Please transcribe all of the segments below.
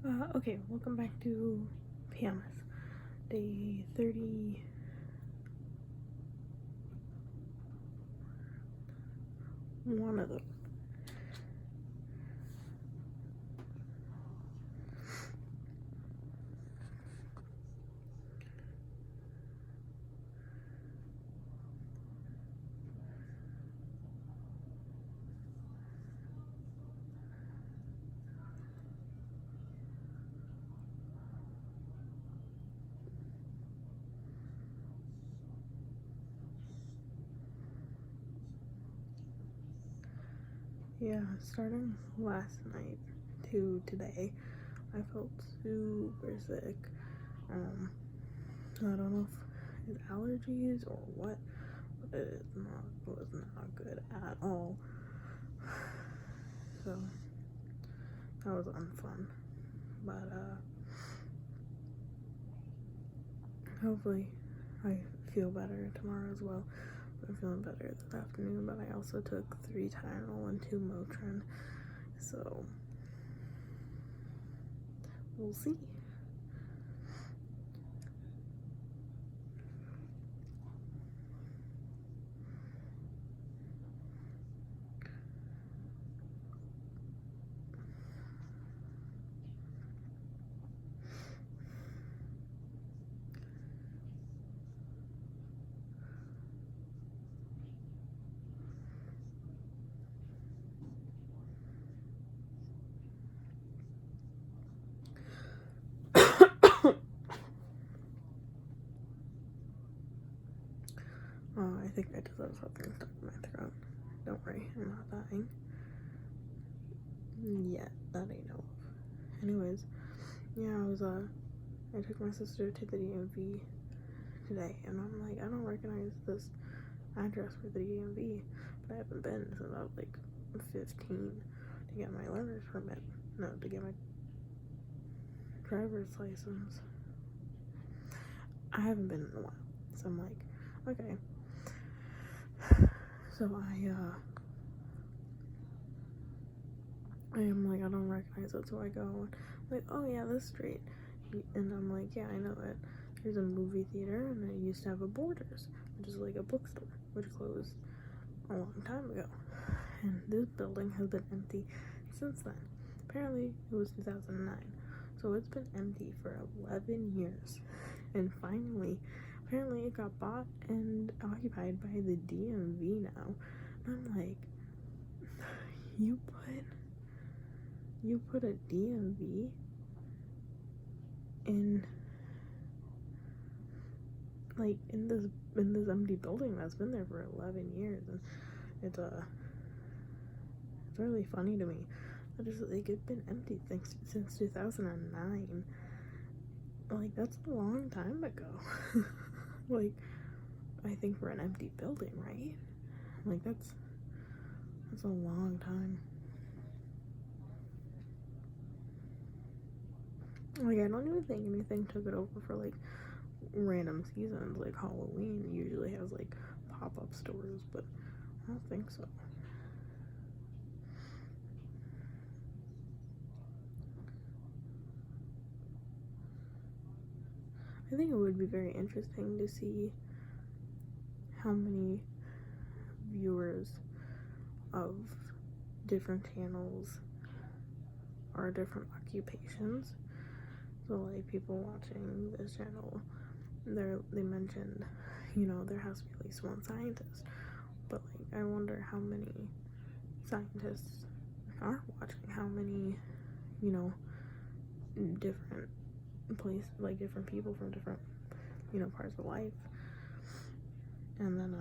Okay, welcome back to PMS. Day 31 of them. Yeah, starting last night to today, I felt super sick. I don't know if it's allergies or what, but it was not good at all. So that was unfun. But hopefully I feel better tomorrow as well. I'm feeling better this afternoon, but I also took 3 Tylenol and 2 Motrin, so we'll see. I think I just have something stuck in my throat. Don't worry, I'm not dying. Yet, that I know of. Anyways, yeah, I took my sister to the DMV today, and I'm like, I don't recognize this address for the DMV, but I haven't been since I was like 15 to get my learner's permit. No, to get my driver's license. I haven't been in a while, so I'm like, okay. So I am like, I don't recognize it, so I go, like, oh yeah, this street. And I'm like, yeah, I know it. There's a movie theater, and it used to have a Borders, which is like a bookstore, which closed a long time ago. And this building has been empty since then. Apparently, it was 2009. So it's been empty for 11 years. And finally, apparently it got bought and occupied by the DMV now. And I'm like, you put a DMV in this empty building that's been there for 11 years, and it's really funny to me that it's like it's been empty since 2009. Like, that's a long time ago. Like, I think for an empty building, right? Like, that's a long time. Like, I don't even think anything took it over for like random seasons. Like Halloween usually has like pop-up stores, but I don't think so. I think it would be very interesting to see how many viewers of different channels are different occupations. So like people watching this channel, they mentioned, there has to be at least one scientist. But like, I wonder how many scientists are watching, how many, different places, like different people from different, parts of life. And then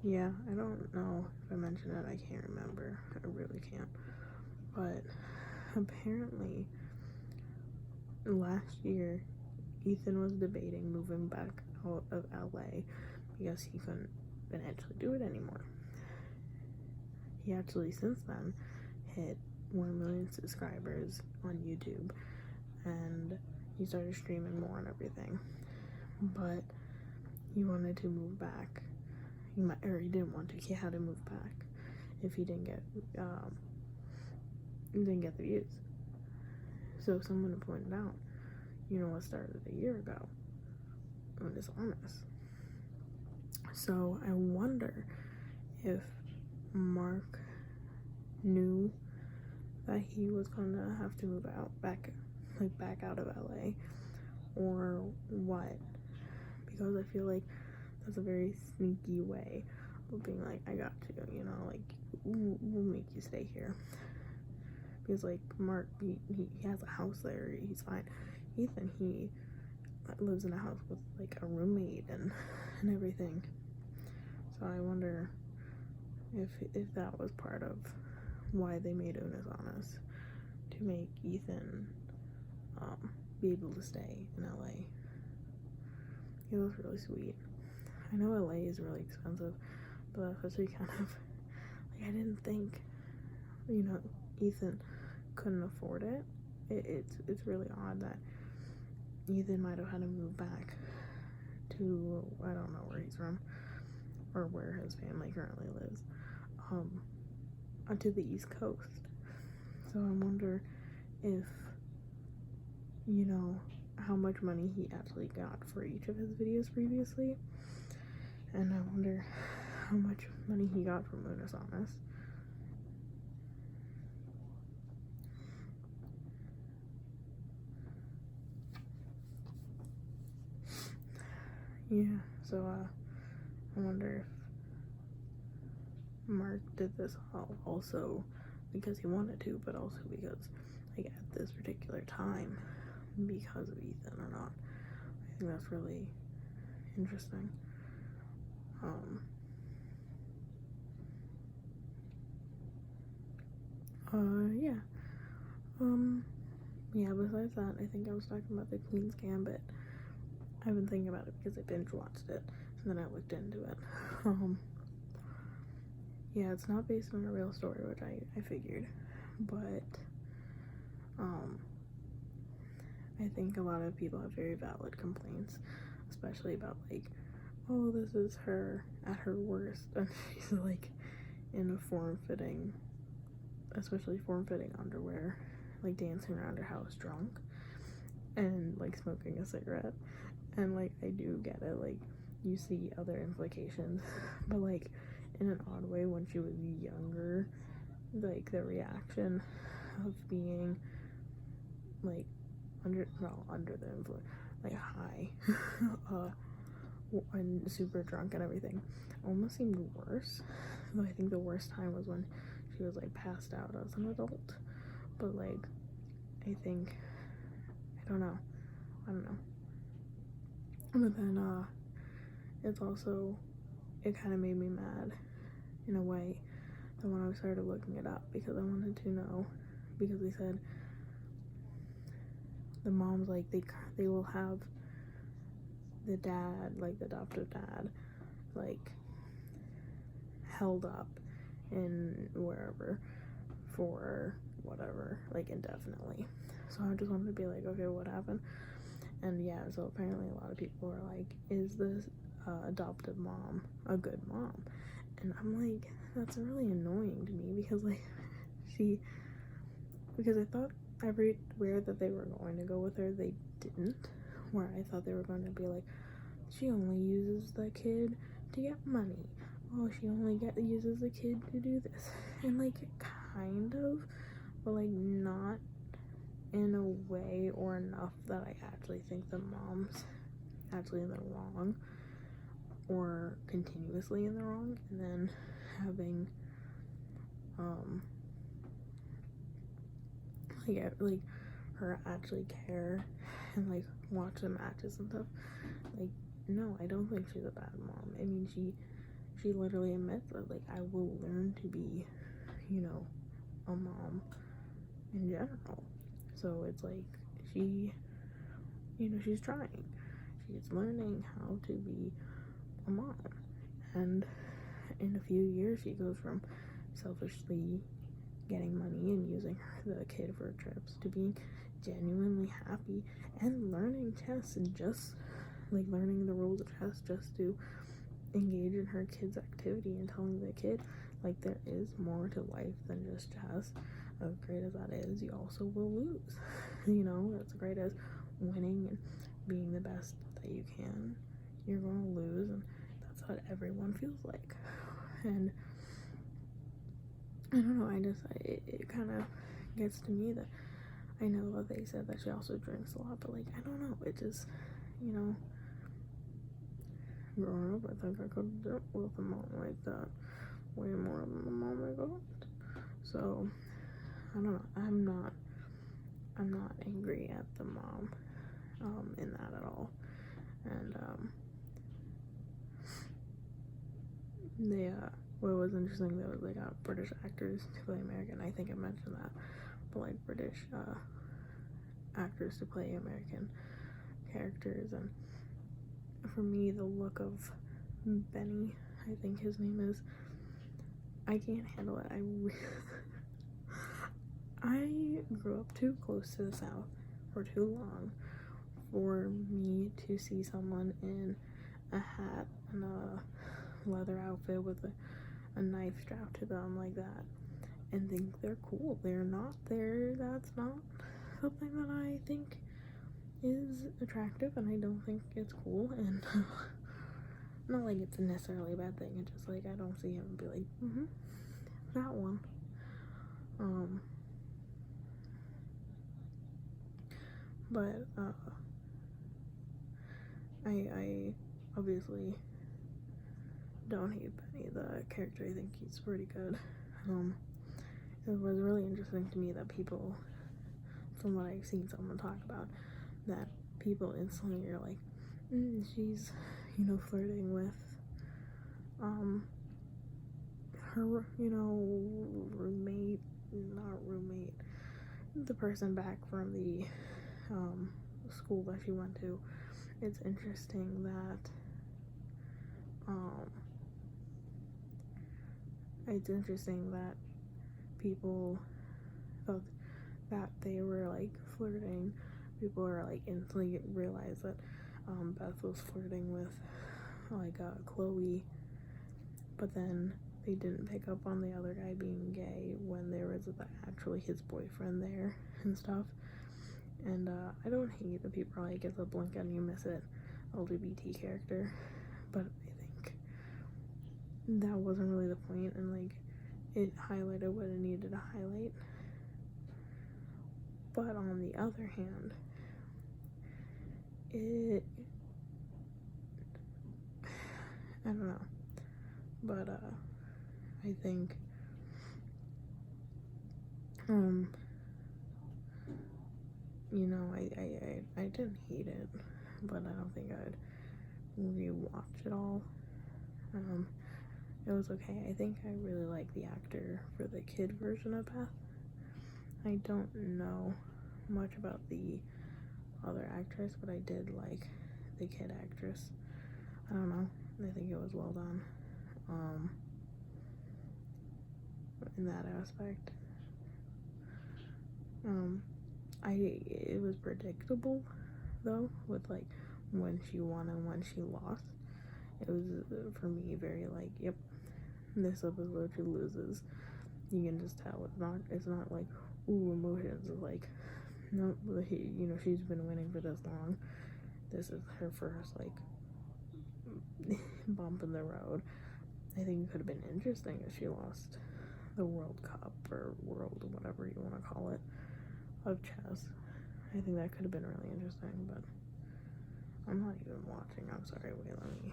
yeah, I don't know if I mentioned it, I can't remember, I really can't, but apparently last year Ethan was debating moving back out of LA because he couldn't financially do it anymore. He actually since then hit 1 million subscribers on YouTube, and he started streaming more and everything, but he wanted to move back. He didn't want to, he had to move back. if he didn't get the views. So someone pointed out, you know what started a year ago? Unus Annus. So I wonder if Mark knew that he was gonna have to move back out of LA, or what, because I feel like that's a very sneaky way of being like, I got you, you know, like, we'll make you stay here. Because like Mark, he has a house there, he's fine. Ethan, he lives in a house with like a roommate and everything. So I wonder if that was part of why they made Unus Annus, to make Ethan be able to stay in LA. It was really sweet. I know LA is really expensive, but that's actually kind of like, I didn't think, you know, Ethan couldn't afford it. It's really odd that Ethan might have had to move back to, I don't know where he's from or where his family currently lives, onto the East Coast. So I wonder if, you know, how much money he actually got for each of his videos previously, and I wonder how much money he got from Unus Annus. Yeah, so I wonder if Mark did this also because he wanted to, but also because, like, at this particular time, because of Ethan or not. I think that's really interesting. Yeah, besides that, I think I was talking about the Queen's Gambit. I've been thinking about it because I binge watched it, and then I looked into it. Yeah, it's not based on a real story, which I figured, but I think a lot of people have very valid complaints, especially about, like, oh, this is her at her worst, and she's like in a form-fitting underwear, like dancing around her house drunk and like smoking a cigarette. And like, I do get it, like, you see other implications, but like in an odd way, when she was younger, like the reaction of being like under the influence, like high and super drunk and everything, almost seemed worse. Though I think the worst time was when she was like passed out as an adult. But like, I think, I don't know. But then it's also, it kind of made me mad in a way that when I started looking it up, because I wanted to know, because they said the moms, like, they will have the dad, like the adoptive dad, like held up in wherever for whatever, like indefinitely. So I just wanted to be like, okay, what happened? And yeah, so apparently a lot of people are like, is this adoptive mom a good mom? And I'm like, that's really annoying to me, because like because I thought everywhere that they were going to go with her, they didn't. Where I thought they were going to be like, she only uses the kid to get money. Oh, she only uses the kid to do this. And like, kind of, but like not in a way or enough that I actually think the mom's actually in the wrong, or continuously in the wrong, and then having like her actually care and like watch the matches and stuff. Like, no, I don't think she's a bad mom. I mean, she literally admits that, like, I will learn to be, you know, a mom in general. So it's like, she, you know, she's trying. She's learning how to be a mom. And in a few years, she goes from selfishly getting money and using the kid for trips to being genuinely happy and learning chess, and just like learning the rules of chess just to engage in her kid's activity, and telling the kid Like, there is more to life than just chess. As great as that is, you also will lose. You know, as great as winning and being the best that you can, you're going to lose, and that's what everyone feels like. And I don't know, it kind of gets to me that I know that they said that she also drinks a lot, but like, I don't know, it just, you know, growing up, I think I could have dealt with a mom like that way more than the mom I got. So I don't know, I'm not angry at the mom in that at all. And what was interesting though is they got British actors to play American. I think I mentioned that, but like British actors to play American characters. And for me, the look of Benny, I think his name is, I can't handle it. I grew up too close to the South for too long for me to see someone in a hat and a leather outfit with a knife strapped to them like that and think they're cool. They're not there. That's not something that I think is attractive, and I don't think it's cool. And not like it's necessarily a bad thing. It's just like I don't see him and be like, that one. But I obviously don't hate Benny, the character. I think he's pretty good. It was really interesting to me that people, from what I've seen someone talk about, that people instantly are like, she's, you know, flirting with her, you know, not roommate, the person back from the school that she went to. It's interesting that people thought that they were like flirting. People are like instantly realize that Beth was flirting with like Chloe, but then they didn't pick up on the other guy being gay when there was actually his boyfriend there and stuff. And I don't hate that people are like, it's a blink and you miss it LGBT character, but I think that wasn't really the point, and like it highlighted what it needed to highlight. But on the other hand, I don't know, but I think you know, I didn't hate it, but I don't think I'd rewatch it all. It was okay. I think I really like the actor for the kid version of Beth. I don't know much about the other actress, but I did like the kid actress. I don't know. I think it was well done in that aspect. It was predictable though, with like when she won and when she lost. It was for me very like, yep, this episode she loses. You can just tell it's not like ooh emotions. It's like, no, you know, she's been winning for this long. This is her first like bump in the road. I think it could have been interesting if she lost the World Cup or World, whatever you want to call it, of chess. I think that could have been really interesting, but I'm not even watching. I'm sorry. Wait, let me.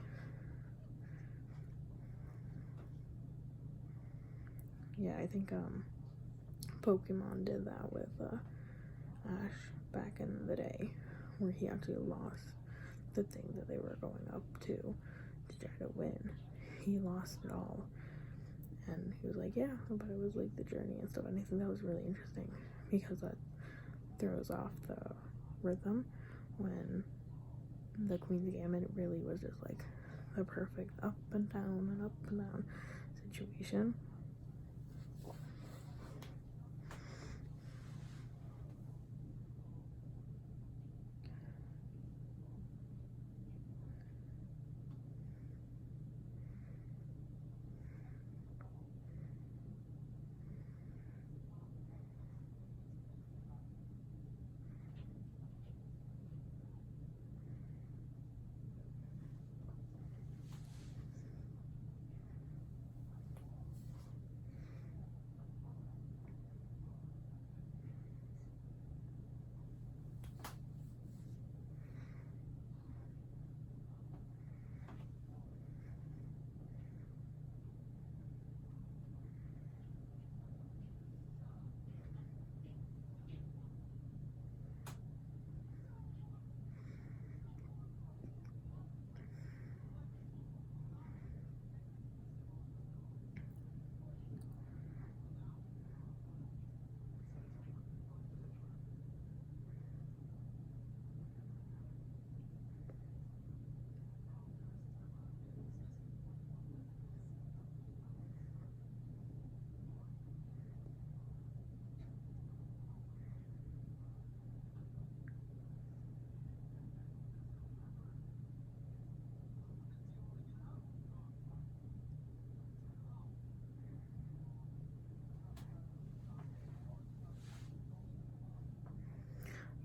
Yeah, I think Pokemon did that with Ash back in the day, where he actually lost the thing that they were going up to try to win. He lost it all, and he was like, yeah, but it was like the journey and stuff. And I think that was really interesting because that throws off the rhythm when the Queen's Gambit really was just like the perfect up and down situation.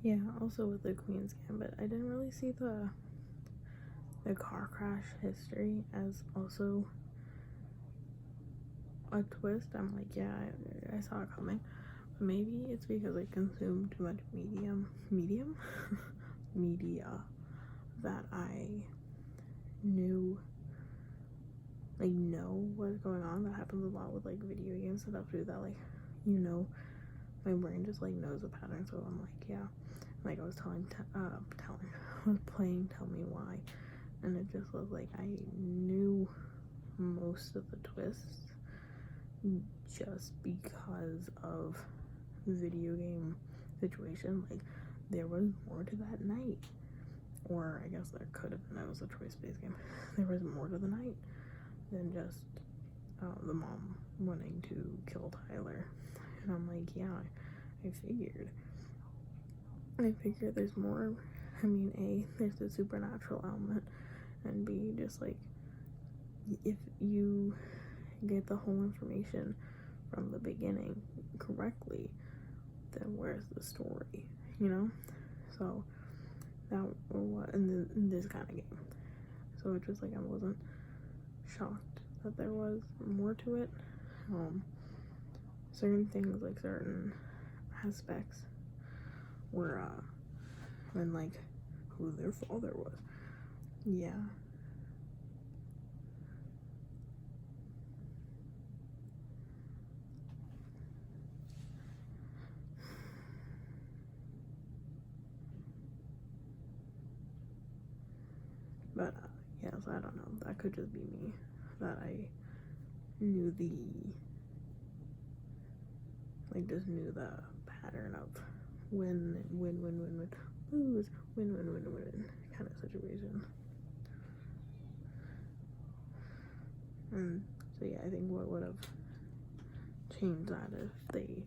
Yeah, also with the Queen's Gambit, I didn't really see the car crash history as also a twist. I'm like, yeah, I saw it coming. But maybe it's because I consumed too much media that I know what's going on. That happens a lot with like video games and stuff too, that like, my brain just like knows a pattern. So I'm like, yeah, like I was I was playing Tell Me Why, and it just was like I knew most of the twists just because of video game situation. Like there was more to that night, or I guess there could have been. It was a choice-based game. There was more to the night than just the mom wanting to kill Tyler. And I'm like, yeah, I figured there's more. I mean, A, there's the supernatural element, and B, just like, if you get the whole information from the beginning correctly, then where's the story, So, that was in this kind of game. So it's just like I wasn't shocked that there was more to it. Certain things, like certain aspects, were and like who their father was. Yeah. But yeah, so I don't know. That could just be me. That I knew just knew the pattern of win, lose, win kind of situation. And so yeah, I think what would have changed that if they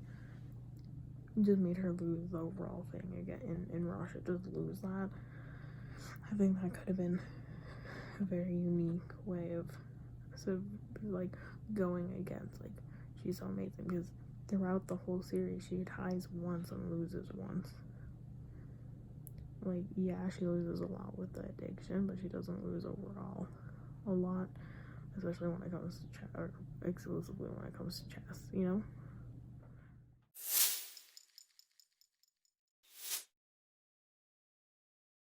just made her lose the overall thing again, and Rasha just lose that. I think that could have been a very unique way of sort of like going against, like, she's so amazing, because throughout the whole series she ties once and loses once. Like, yeah, she loses a lot with the addiction, but she doesn't lose overall a lot, especially when it comes to chess, or exclusively when it comes to chess,